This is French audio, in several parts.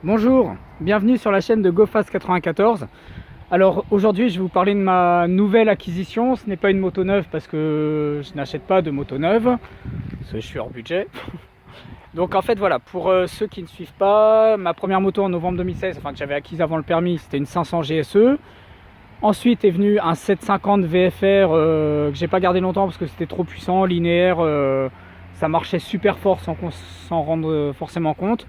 Bonjour, bienvenue sur la chaîne de GoFast94. Alors aujourd'hui je vais vous parler de ma nouvelle acquisition. Ce n'est pas une moto neuve parce que je n'achète pas de moto neuve, parce que je suis hors budget. Donc en fait voilà, pour ceux qui ne suivent pas, ma première moto en novembre 2016, enfin que j'avais acquise avant le permis, c'était une 500 GSE. Ensuite est venu un 750 VFR que j'ai pas gardé longtemps parce que c'était trop puissant, linéaire, ça marchait super fort sans qu'on s'en rende forcément compte.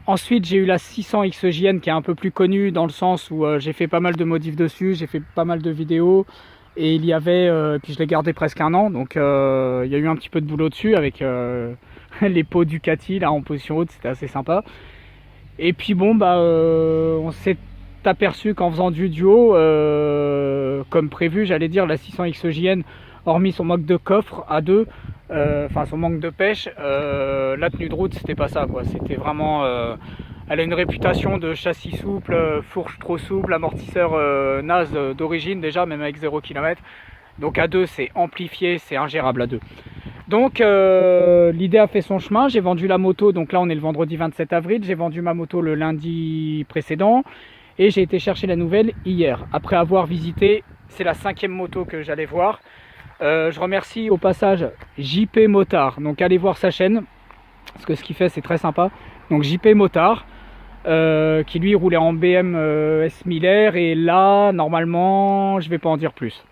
Ensuite, j'ai eu la 600 XJN qui est un peu plus connue dans le sens où j'ai fait pas mal de modifs dessus, j'ai fait pas mal de vidéos et il y avait, puis je l'ai gardé presque un an, donc il y a eu un petit peu de boulot dessus avec les pots Ducati là en position haute, c'était assez sympa. Et puis bon, on s'est aperçu qu'en faisant du duo, comme prévu, j'allais dire, la 600 XJN, hormis son manque de coffre à deux, enfin son manque de pêche, la tenue de route c'était pas ça quoi, c'était vraiment elle a une réputation de châssis souple, fourche trop souple, amortisseur naze d'origine déjà, même avec 0 km. Donc à deux c'est amplifié, c'est ingérable à deux. Donc l'idée a fait son chemin, j'ai vendu la moto, donc là on est le vendredi 27 avril, j'ai vendu ma moto le lundi précédent et j'ai été chercher la nouvelle hier, après avoir visité, c'est la 5e moto que j'allais voir. Je remercie au passage JP Motard, donc allez voir sa chaîne, parce que ce qu'il fait c'est très sympa. Donc JP Motard, qui lui roulait en BM S 1000R, et là normalement je vais pas en dire plus.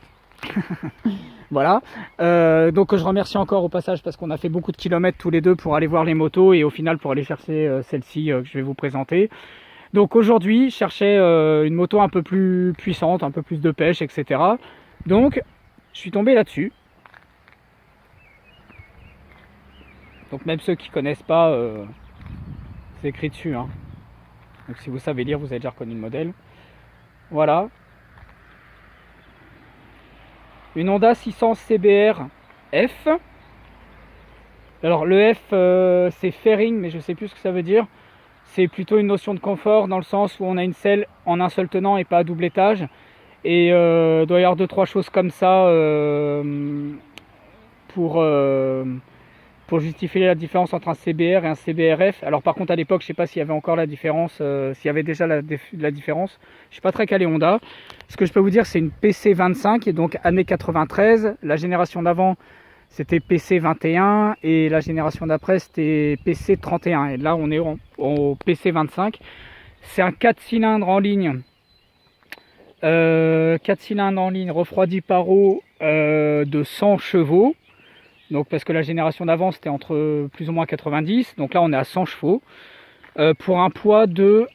Voilà, donc je remercie encore au passage parce qu'on a fait beaucoup de kilomètres tous les deux pour aller voir les motos et au final pour aller chercher celle-ci que je vais vous présenter. Donc aujourd'hui je cherchais une moto un peu plus puissante, un peu plus de pêche, etc. Donc je suis tombé là-dessus. Donc même ceux qui connaissent pas, c'est écrit dessus, hein. Donc si vous savez lire, vous avez déjà reconnu le modèle. Voilà. Une Honda 600 CBR F. Alors le F c'est fairing, mais je sais plus ce que ça veut dire. C'est plutôt une notion de confort dans le sens où on a une selle en un seul tenant et pas à double étage. Et doit y avoir 2-3 choses comme ça pour justifier la différence entre un CBR et un CBRF. Alors par contre à l'époque je sais pas s'il y avait encore la différence, s'il y avait déjà la différence. Je suis pas très calé Honda. Ce que je peux vous dire c'est une PC25 et donc année 93. La génération d'avant c'était PC21 et la génération d'après c'était PC31. Et là on est au PC25. C'est un 4 cylindres en ligne. 4 cylindres en ligne refroidi par eau de 100 chevaux. Donc parce que la génération d'avant c'était entre plus ou moins 90. Donc là on est à 100 chevaux. Pour un poids de...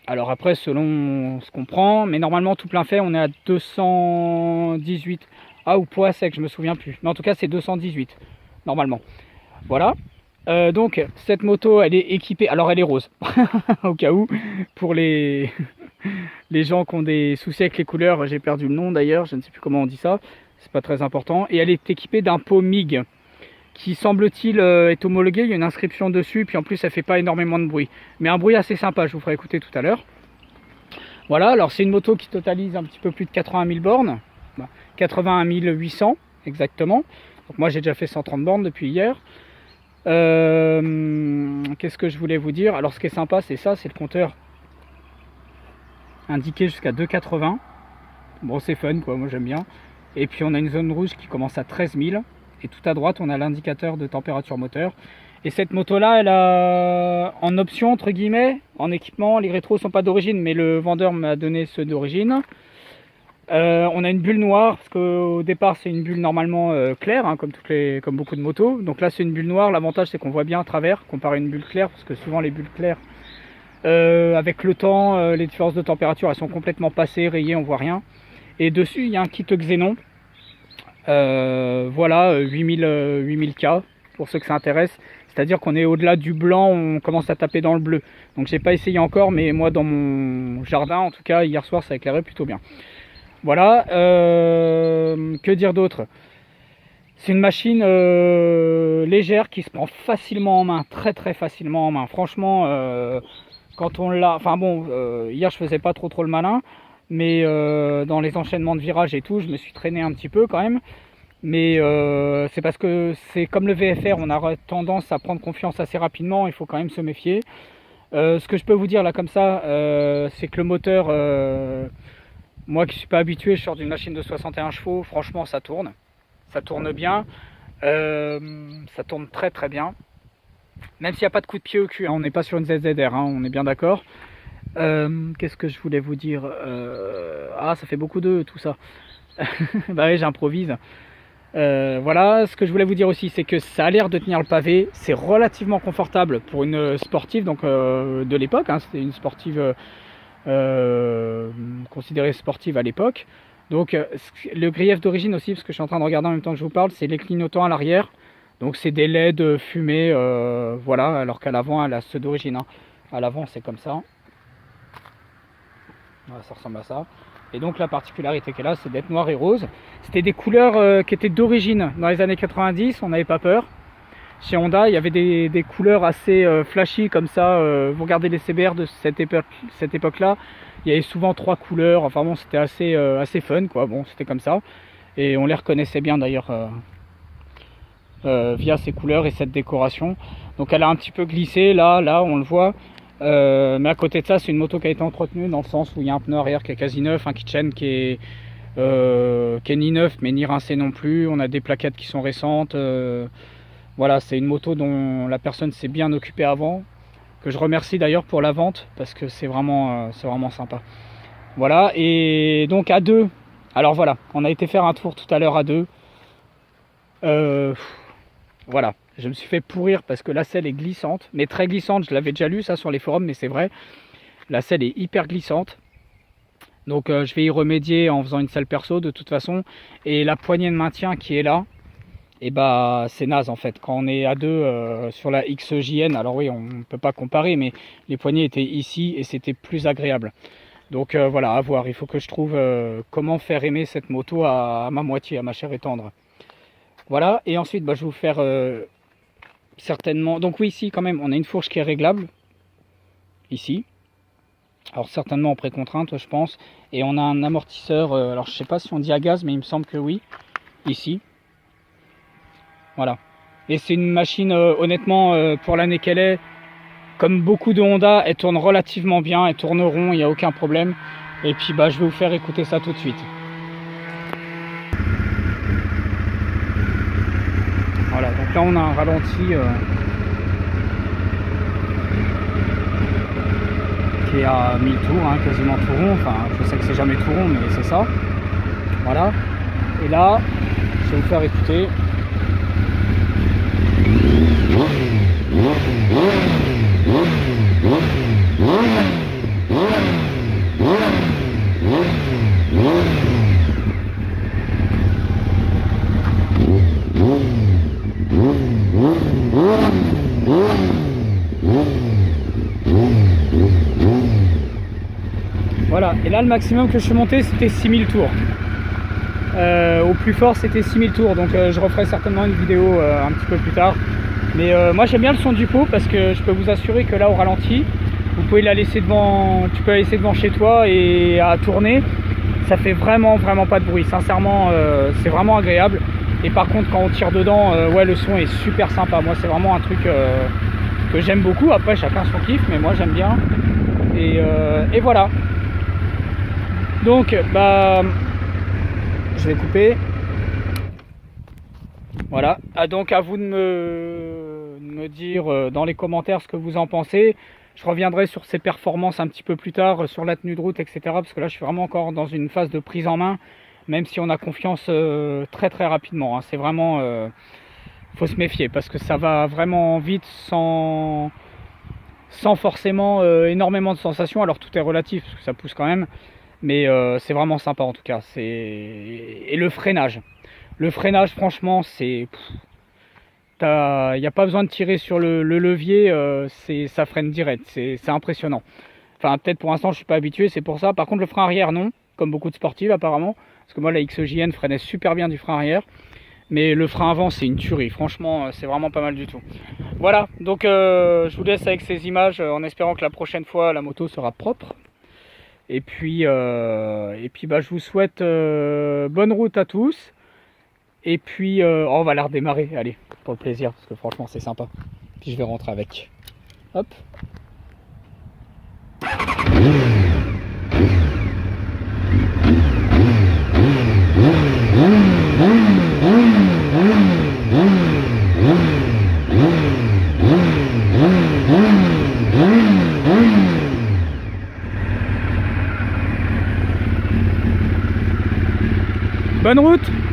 Alors après selon ce qu'on prend. Mais normalement tout plein fait on est à 218. Ah ou poids sec je me souviens plus. Mais en tout cas c'est 218 normalement. Voilà. Donc cette moto elle est équipée. Alors elle est rose. Au cas où. Pour les gens qui ont des soucis avec les couleurs. J'ai perdu le nom d'ailleurs. Je ne sais plus comment on dit ça. C'est pas très important. Et elle est équipée d'un pot MIG qui semble-t-il est homologué. Il y a une inscription dessus. Puis en plus elle fait pas énormément de bruit. Mais un bruit assez sympa. Je vous ferai écouter tout à l'heure. Voilà. Alors c'est une moto qui totalise un petit peu plus de 80 000 bornes. 81 800 exactement. Donc moi j'ai déjà fait 130 bornes depuis hier. Qu'est-ce que je voulais vous dire? Alors ce qui est sympa c'est ça, c'est le compteur indiqué jusqu'à 2,80. Bon c'est fun quoi, moi j'aime bien. Et puis on a une zone rouge qui commence à 13 000. Et tout à droite on a l'indicateur de température moteur. Et cette moto là elle a en option entre guillemets, en équipement, les rétros sont pas d'origine mais le vendeur m'a donné ceux d'origine. On a une bulle noire parce qu'au départ c'est une bulle normalement claire hein, comme beaucoup de motos. Donc là c'est une bulle noire, l'avantage c'est qu'on voit bien à travers comparé à une bulle claire parce que souvent les bulles claires avec le temps les différences de température elles sont complètement passées, rayées, on voit rien. Et dessus il y a un kit xénon, voilà 8000K pour ceux que ça intéresse. C'est à dire qu'on est au-delà du blanc, on commence à taper dans le bleu. Donc j'ai pas essayé encore mais moi dans mon jardin en tout cas hier soir ça éclairait plutôt bien. Voilà, que dire d'autre? C'est une machine légère qui se prend facilement en main, très très facilement en main. Franchement, quand on l'a... Enfin bon, hier je faisais pas trop le malin, mais dans les enchaînements de virages et tout, je me suis traîné un petit peu quand même. Mais c'est parce que c'est comme le VFR, on a tendance à prendre confiance assez rapidement, il faut quand même se méfier. Ce que je peux vous dire là comme ça, c'est que le moteur, moi qui suis pas habitué, je sors d'une machine de 61 chevaux, franchement ça tourne bien, ça tourne très très bien, même s'il n'y a pas de coup de pied au cul, hein, on n'est pas sur une ZZR, hein, on est bien d'accord. Qu'est-ce que je voulais vous dire, ah ça fait beaucoup de tout ça. Bah oui, j'improvise. Voilà, ce que je voulais vous dire aussi, c'est que ça a l'air de tenir le pavé, c'est relativement confortable pour une sportive donc, de l'époque, hein, c'était une sportive considérée sportive à l'époque. Donc le grief d'origine aussi, parce que je suis en train de regarder en même temps que je vous parle, c'est les clignotants à l'arrière. Donc c'est des LED fumés, voilà, alors qu'à l'avant elle a ceux d'origine. Hein. À l'avant c'est comme ça. Voilà, ça ressemble à ça. Et donc la particularité qu'elle a, c'est d'être noir et rose. C'était des couleurs qui étaient d'origine dans les années 90, on n'avait pas peur. Chez Honda, il y avait des couleurs assez flashy comme ça. Vous regardez les CBR de cette époque-là, il y avait souvent 3 couleurs. Enfin bon, c'était assez fun, quoi. Bon, c'était comme ça. Et on les reconnaissait bien d'ailleurs via ces couleurs et cette décoration. Donc elle a un petit peu glissé, là, on le voit. Mais à côté de ça, c'est une moto qui a été entretenue dans le sens où il y a un pneu arrière qui est quasi neuf, un kitchen qui est ni neuf mais ni rincé non plus. On a des plaquettes qui sont récentes. Voilà, c'est une moto dont la personne s'est bien occupée avant, que je remercie d'ailleurs pour la vente parce que c'est vraiment sympa. Voilà, et donc à deux, alors voilà, on a été faire un tour tout à l'heure à deux. Voilà, je me suis fait pourrir parce que la selle est glissante, mais très glissante, je l'avais déjà lu ça sur les forums, mais c'est vrai, la selle est hyper glissante. Donc je vais y remédier en faisant une selle perso de toute façon. Et la poignée de maintien qui est là, et bah c'est naze en fait. Quand on est à deux sur la XJN, alors oui on ne peut pas comparer, mais les poignées étaient ici et c'était plus agréable. Donc voilà, à voir, il faut que je trouve comment faire aimer cette moto à ma moitié, à ma chère et tendre. Voilà, et ensuite bah, je vais vous faire certainement... Donc oui, ici quand même, on a une fourche qui est réglable, ici. Alors certainement en précontrainte, je pense. Et on a un amortisseur, alors je sais pas si on dit à gaz, mais il me semble que oui, ici. Voilà. Et c'est une machine, honnêtement, pour l'année qu'elle est, comme beaucoup de Honda, elle tourne relativement bien, elle tourne rond, il n'y a aucun problème. Et puis bah, je vais vous faire écouter ça tout de suite. Voilà, donc là on a un ralenti qui est à 1000 tours, hein, quasiment tout rond. Enfin, je sais que c'est jamais tout rond, mais c'est ça. Voilà. Et là, je vais vous faire écouter. Voilà, et là le maximum que je suis monté c'était 6000 tours. Au plus fort c'était 6000 tours, donc je referai certainement une vidéo un petit peu plus tard. Mais moi j'aime bien le son du pot parce que je peux vous assurer que là au ralenti, vous pouvez la laisser devant, tu peux la laisser devant chez toi et à tourner, ça fait vraiment pas de bruit. Sincèrement, c'est vraiment agréable. Et par contre quand on tire dedans, ouais le son est super sympa. Moi c'est vraiment un truc que j'aime beaucoup. Après chacun son kiff, mais moi j'aime bien. Et voilà. Donc bah je vais couper. Voilà. Ah, donc à vous de me dire dans les commentaires ce que vous en pensez. Je reviendrai sur ces performances un petit peu plus tard, sur la tenue de route, etc. Parce que là je suis vraiment encore dans une phase de prise en main, même si on a confiance très rapidement. Hein. C'est vraiment... faut se méfier parce que ça va vraiment vite sans forcément énormément de sensations. Alors tout est relatif parce que ça pousse quand même. Mais c'est vraiment sympa en tout cas. Et le freinage. Le freinage franchement c'est... Il n'y a pas besoin de tirer sur le levier, ça freine direct, c'est impressionnant. Enfin peut-être pour l'instant je suis pas habitué, c'est pour ça. Par contre le frein arrière non, comme beaucoup de sportives apparemment. Parce que moi la XJN freinait super bien du frein arrière. Mais le frein avant c'est une tuerie, franchement c'est vraiment pas mal du tout. Voilà, donc je vous laisse avec ces images en espérant que la prochaine fois la moto sera propre. Et puis bah, je vous souhaite bonne route à tous. Et puis on va la redémarrer, allez, pour le plaisir, parce que franchement c'est sympa. Puis je vais rentrer avec. Hop. Bonne route!